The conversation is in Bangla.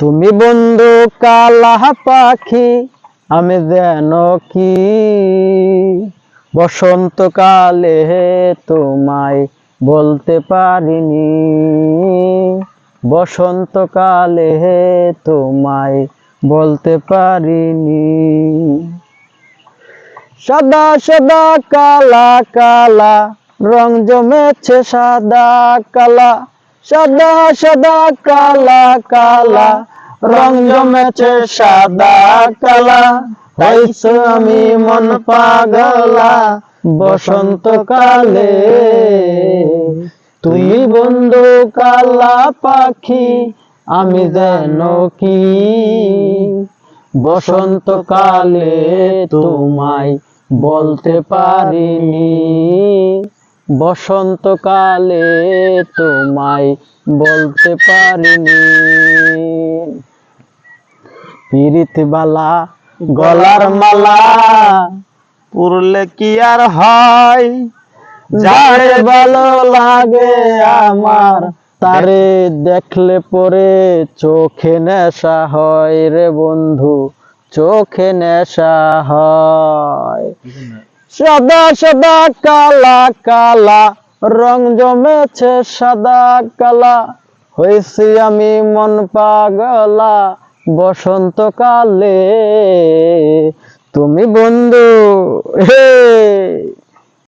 তুমি বন্ধু কালা পাখি, আমি যেন কি বসন্তকালে তোমায় বলতে পারিনি। বসন্তকালে তোমায় বলতে পারিনি। সাদা সাদা কালা কালা রং জমেছে সাদা কালা। সাদা সাদা কালা কালা রং জমেছে সাদা কালা। হইছে আমি মন পাগলা বসন্তকালে। তুমি বন্ধু কালা পাখি, আমি যেন কি বসন্তকালে তোমায় বলতে পারিনি। বসন্তকালে তোমায় বলতে পারিনি। পিরিত বালা গলার মালা পরলে কি আর হয়, যারে ভালো লাগে আমার তারে দেখলে পরে চোখে নেশা হয় রে বন্ধু, চোখে নেশা হয়। সাদা সাদা কালা কালা রং জমেছে সাদা কালা। হয়েছি আমি মন পাগলা বসন্তকালে। তুমি বন্ধু হে